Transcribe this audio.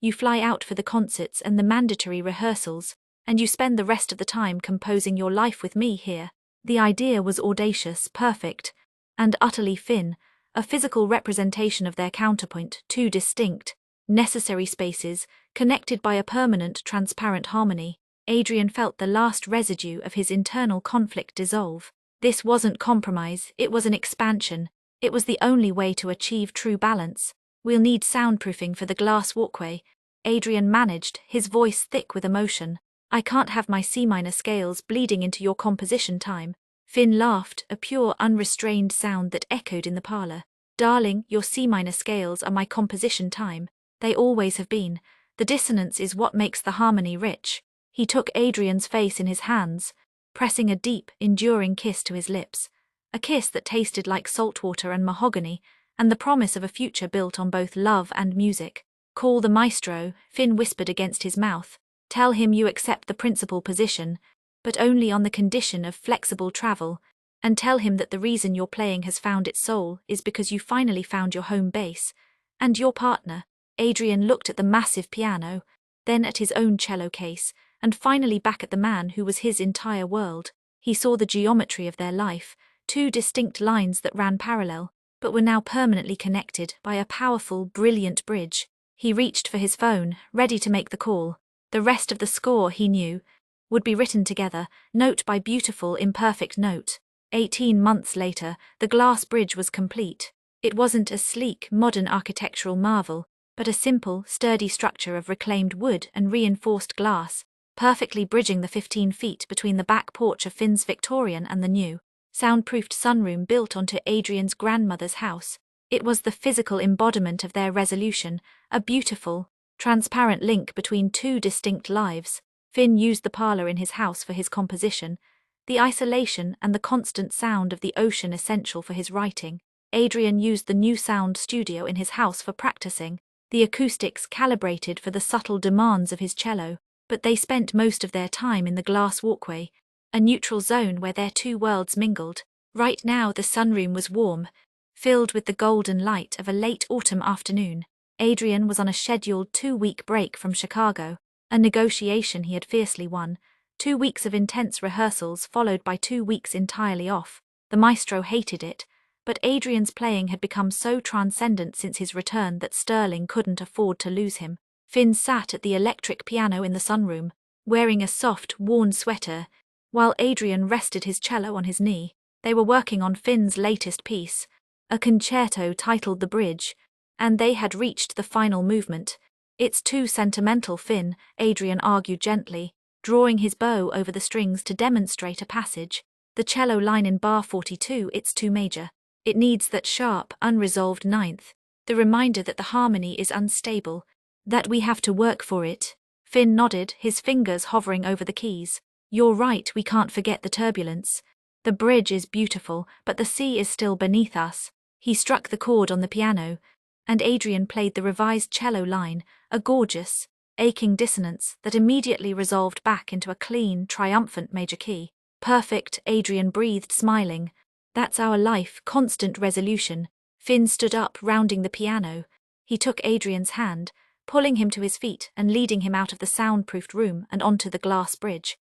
You fly out for the concerts and the mandatory rehearsals, and you spend the rest of the time composing your life with me here. The idea was audacious, perfect, and utterly Finn, a physical representation of their counterpoint, two distinct, necessary spaces, connected by a permanent, transparent harmony. Adrian felt the last residue of his internal conflict dissolve. This wasn't compromise, it was an expansion. It was the only way to achieve true balance. We'll need soundproofing for the glass walkway, Adrian managed, his voice thick with emotion. I can't have my C-minor scales bleeding into your composition time. Finn laughed, a pure, unrestrained sound that echoed in the parlor. Darling, your C-minor scales are my composition time. They always have been. The dissonance is what makes the harmony rich. He took Adrian's face in his hands, pressing a deep, enduring kiss to his lips. A kiss that tasted like saltwater and mahogany, and the promise of a future built on both love and music. Call the maestro, Finn whispered against his mouth. Tell him you accept the principal position, but only on the condition of flexible travel, and tell him that the reason your playing has found its soul is because you finally found your home base, and your partner. Adrian looked at the massive piano, then at his own cello case, and finally back at the man who was his entire world. He saw the geometry of their life, two distinct lines that ran parallel, but were now permanently connected by a powerful, brilliant bridge. He reached for his phone, ready to make the call. The rest of the score, he knew, would be written together, note by beautiful, imperfect note. 18 months later, the glass bridge was complete. It wasn't a sleek, modern architectural marvel, but a simple, sturdy structure of reclaimed wood and reinforced glass, perfectly bridging the 15 feet between the back porch of Finn's Victorian and the new, soundproofed sunroom built onto Adrian's grandmother's house. It was the physical embodiment of their resolution, a beautiful, transparent link between two distinct lives. Finn used the parlor in his house for his composition, the isolation and the constant sound of the ocean essential for his writing. Adrian used the new sound studio in his house for practicing, the acoustics calibrated for the subtle demands of his cello, but they spent most of their time in the glass walkway, a neutral zone where their two worlds mingled. Right now the sunroom was warm, filled with the golden light of a late autumn afternoon. Adrian was on a scheduled 2-week break from Chicago, a negotiation he had fiercely won. 2 weeks of intense rehearsals followed by 2 weeks entirely off. The maestro hated it, but Adrian's playing had become so transcendent since his return that Sterling couldn't afford to lose him. Finn sat at the electric piano in the sunroom, wearing a soft, worn sweater, while Adrian rested his cello on his knee. They were working on Finn's latest piece, a concerto titled The Bridge, and they had reached the final movement. It's too sentimental, Finn, Adrian argued gently, drawing his bow over the strings to demonstrate a passage. The cello line in bar 42, it's too major. It needs that sharp, unresolved ninth, the reminder that the harmony is unstable, that we have to work for it. Finn nodded, his fingers hovering over the keys. You're right, we can't forget the turbulence. The bridge is beautiful, but the sea is still beneath us. He struck the chord on the piano, and Adrian played the revised cello line, a gorgeous, aching dissonance that immediately resolved back into a clean, triumphant major key. Perfect, Adrian breathed, smiling. That's our life, constant resolution. Finn stood up, rounding the piano. He took Adrian's hand, pulling him to his feet and leading him out of the soundproofed room and onto the glass bridge.